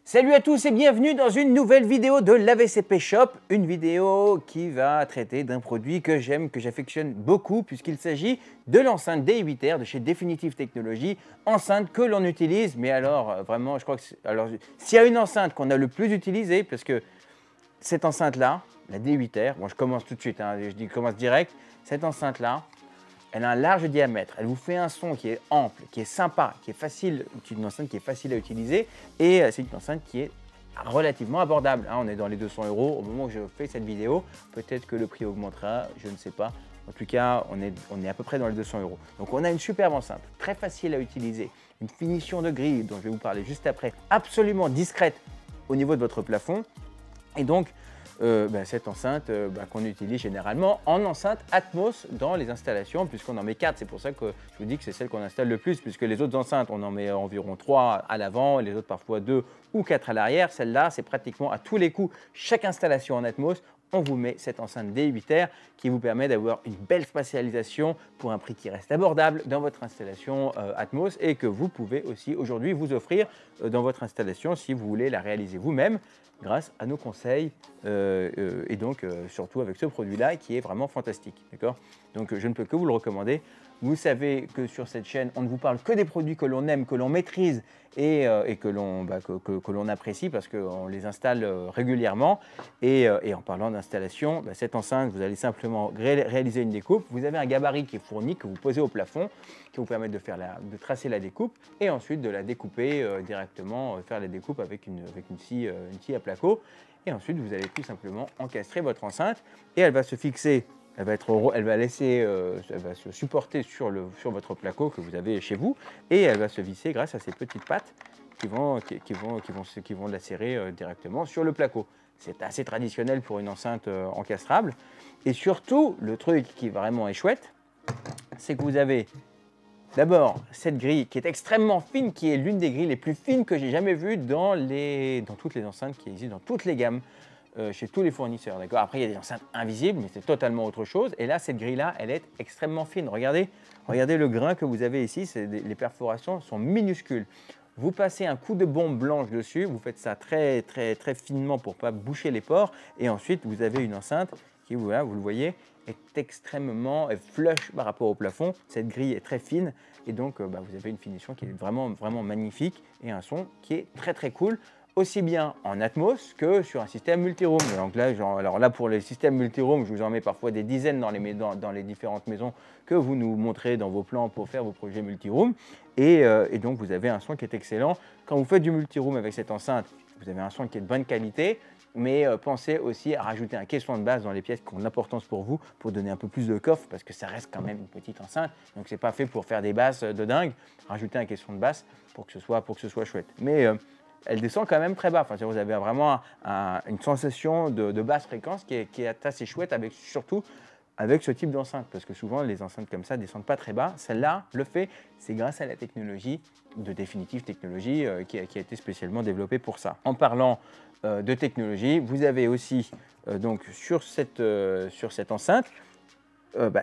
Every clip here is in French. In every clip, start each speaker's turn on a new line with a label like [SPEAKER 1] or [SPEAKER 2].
[SPEAKER 1] Salut à tous et bienvenue dans une nouvelle vidéo de l'AVCP Shop, une vidéo qui va traiter d'un produit que j'aime, que j'affectionne beaucoup puisqu'il s'agit de l'enceinte D8R de chez Definitive Technologies, enceinte que l'on utilise, mais alors vraiment je crois que s'il y a une enceinte qu'on a le plus utilisée, parce que cette enceinte-là, la D8R, bon je commence tout de suite, hein, je commence direct, cette enceinte-là, elle a un large diamètre, elle vous fait un son qui est ample, qui est sympa, qui est facile, une enceinte qui est facile à utiliser et c'est une enceinte qui est relativement abordable. Hein, on est dans les 200 € au moment où je fais cette vidéo, peut-être que le prix augmentera, je ne sais pas. En tout cas, on est à peu près dans les 200 €. Donc on a une superbe enceinte, très facile à utiliser, une finition de grille dont je vais vous parler juste après, absolument discrète au niveau de votre plafond et donc cette enceinte qu'on utilise généralement en enceinte Atmos dans les installations, puisqu'on en met 4. C'est pour ça que je vous dis que c'est celle qu'on installe le plus, puisque les autres enceintes, on en met environ 3 à l'avant, et les autres parfois 2 ou 4 à l'arrière. Celle-là, c'est pratiquement à tous les coups, chaque installation en Atmos, on vous met cette enceinte D8R qui vous permet d'avoir une belle spatialisation pour un prix qui reste abordable dans votre installation Atmos et que vous pouvez aussi aujourd'hui vous offrir dans votre installation si vous voulez la réaliser vous-même grâce à nos conseils et donc surtout avec ce produit-là qui est vraiment fantastique. D'accord ? Donc je ne peux que vous le recommander. Vous savez que sur cette chaîne, on ne vous parle que des produits que l'on aime, que l'on maîtrise et que l'on apprécie parce qu'on les installe régulièrement. Et en parlant d'installation, cette enceinte, vous allez simplement réaliser une découpe. Vous avez un gabarit qui est fourni, que vous posez au plafond, qui vous permet de tracer la découpe et ensuite de la découper directement, faire la découpe avec une scie à placo. Et ensuite, vous allez tout simplement encastrer votre enceinte et elle va se fixer. Elle va se supporter sur votre placo que vous avez chez vous et elle va se visser grâce à ces petites pattes qui vont la serrer directement sur le placo. C'est assez traditionnel pour une enceinte encastrable. Et surtout, le truc qui vraiment est chouette, c'est que vous avez d'abord cette grille qui est extrêmement fine, qui est l'une des grilles les plus fines que j'ai jamais vues dans toutes les enceintes qui existent, dans toutes les gammes. Chez tous les fournisseurs, d'accord. Après, il y a des enceintes invisibles, mais c'est totalement autre chose. Et là, cette grille-là, elle est extrêmement fine. Regardez le grain que vous avez ici. Les perforations sont minuscules. Vous passez un coup de bombe blanche dessus. Vous faites ça très, très, très finement pour ne pas boucher les pores. Et ensuite, vous avez une enceinte qui, voilà, vous le voyez, est extrêmement flush par rapport au plafond. Cette grille est très fine. Et donc, vous avez une finition qui est vraiment, vraiment magnifique et un son qui est très, très cool. Aussi bien en Atmos que sur un système multiroom. Donc là, pour les systèmes multiroom, je vous en mets parfois des dizaines dans les différentes maisons que vous nous montrez dans vos plans pour faire vos projets multiroom. Et donc, vous avez un son qui est excellent. Quand vous faites du multiroom avec cette enceinte, vous avez un son qui est de bonne qualité. Mais pensez aussi à rajouter un caisson de basse dans les pièces qui ont de l'importance pour vous, pour donner un peu plus de coffre, parce que ça reste quand même une petite enceinte. Donc, ce n'est pas fait pour faire des basses de dingue. Rajoutez un caisson de basse pour que ce soit chouette. Mais elle descend quand même très bas. Enfin, vous avez vraiment une sensation de basse fréquence qui est assez chouette, surtout avec ce type d'enceinte. Parce que souvent, les enceintes comme ça ne descendent pas très bas. Celle-là le fait, c'est grâce à la technologie de Definitive Technologies qui a été spécialement développée pour ça. En parlant de technologie, vous avez aussi donc sur cette enceinte,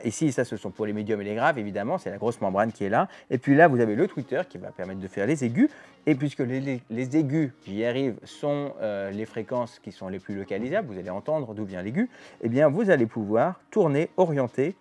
[SPEAKER 1] ici, ça, ce sont pour les médiums et les graves, évidemment, c'est la grosse membrane qui est là. Et puis là, vous avez le tweeter qui va permettre de faire les aigus. Et puisque les aigus, j'y arrive, sont les fréquences qui sont les plus localisables, vous allez entendre d'où vient l'aigu, eh bien, vous allez pouvoir tourner, orienter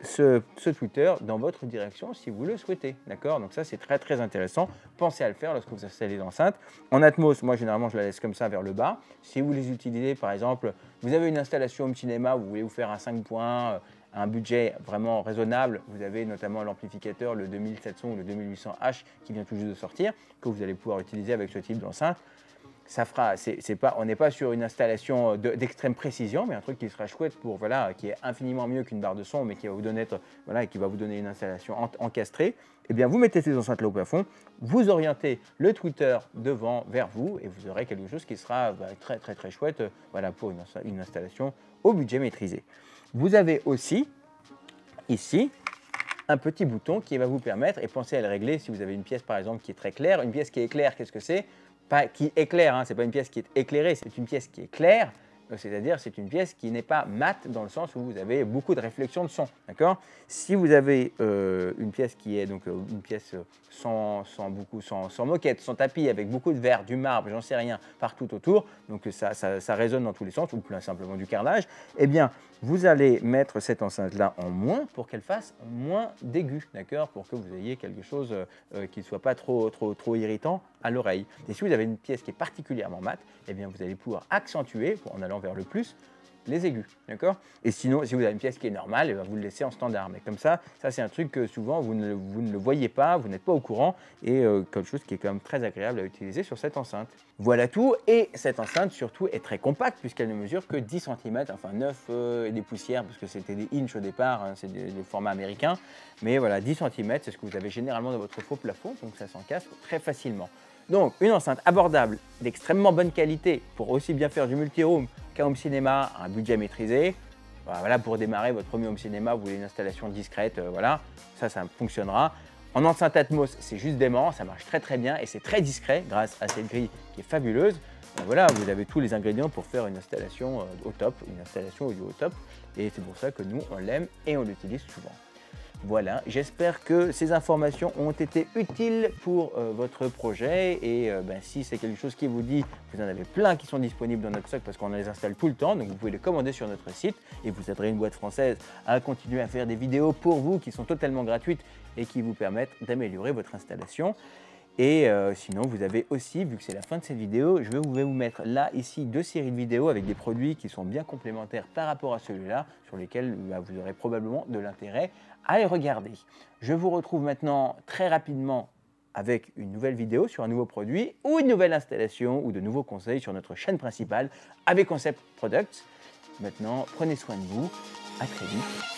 [SPEAKER 1] ce tweeter dans votre direction si vous le souhaitez. D'accord ? Donc ça, c'est très, très intéressant. Pensez à le faire lorsque vous installez l'enceinte. En Atmos, moi, généralement, je la laisse comme ça vers le bas. Si vous les utilisez, par exemple, vous avez une installation home cinéma, vous voulez vous faire un 5 points, un budget vraiment raisonable, vous avez notamment l'amplificateur, le 2700 ou le 2800H qui vient tout juste de sortir, que vous allez pouvoir utiliser avec ce type d'enceinte. Ça fera, on n'est pas sur une installation d'extrême précision, mais un truc qui sera chouette qui est infiniment mieux qu'une barre de son, mais qui va vous donner une installation encastrée. Eh bien, vous mettez ces enceintes-là au plafond, vous orientez le tweeter devant vers vous, et vous aurez quelque chose qui sera très, très, très chouette pour une installation au budget maîtrisé. Vous avez aussi ici un petit bouton qui va vous permettre, et pensez à le régler si vous avez une pièce par exemple qui est très claire. Une pièce qui est claire, qu'est-ce que c'est? pas qui éclaire, hein, ce n'est pas une pièce qui est éclairée, c'est une pièce qui est claire. C'est-à-dire c'est une pièce qui n'est pas mate dans le sens où vous avez beaucoup de réflexion de son. D'accord? Si vous avez une pièce qui est donc une pièce sans moquette, sans tapis, avec beaucoup de verre, du marbre, j'en sais rien, partout autour, donc ça résonne dans tous les sens, ou plus simplement du carrelage, eh bien vous allez mettre cette enceinte-là en moins pour qu'elle fasse moins d'aigus, d'accord? Pour que vous ayez quelque chose qui ne soit pas trop irritant à l'oreille. Et si vous avez une pièce qui est particulièrement mate, eh bien vous allez pouvoir accentuer, en allant vers le plus, les aigus, d'accord? Et sinon, si vous avez une pièce qui est normale, eh bien, vous le laissez en standard. Mais comme ça c'est un truc que souvent vous ne le voyez pas, vous n'êtes pas au courant, et quelque chose qui est quand même très agréable à utiliser sur cette enceinte. Voilà tout, et cette enceinte surtout est très compacte puisqu'elle ne mesure que 10 cm, enfin 9 et des poussières, parce que c'était des inches au départ, hein, c'est des formats américains, mais voilà, 10 cm, c'est ce que vous avez généralement dans votre faux plafond, donc ça s'encasse très facilement. Donc une enceinte abordable, d'extrêmement bonne qualité, pour aussi bien faire du multi-room qu'un home cinéma à un budget maîtrisé. Voilà, pour démarrer votre premier home cinéma, vous voulez une installation discrète, voilà, ça fonctionnera. En enceinte Atmos, c'est juste dément, ça marche très bien et c'est très discret grâce à cette grille qui est fabuleuse. Donc voilà, vous avez tous les ingrédients pour faire une installation au top, une installation audio au top, et c'est pour ça que nous, on l'aime et on l'utilise souvent. Voilà, j'espère que ces informations ont été utiles pour votre projet, et si c'est quelque chose qui vous dit, vous en avez plein qui sont disponibles dans notre stock parce qu'on les installe tout le temps, donc vous pouvez les commander sur notre site et vous aiderez une boîte française à continuer à faire des vidéos pour vous qui sont totalement gratuites et qui vous permettent d'améliorer votre installation. Et sinon, vous avez aussi, vu que c'est la fin de cette vidéo, je vais vous mettre là, ici, 2 séries de vidéos avec des produits qui sont bien complémentaires par rapport à celui-là, sur lesquels vous aurez probablement de l'intérêt à les regarder. Je vous retrouve maintenant très rapidement avec une nouvelle vidéo sur un nouveau produit ou une nouvelle installation ou de nouveaux conseils sur notre chaîne principale AB Concept Products. Maintenant, prenez soin de vous. À très vite.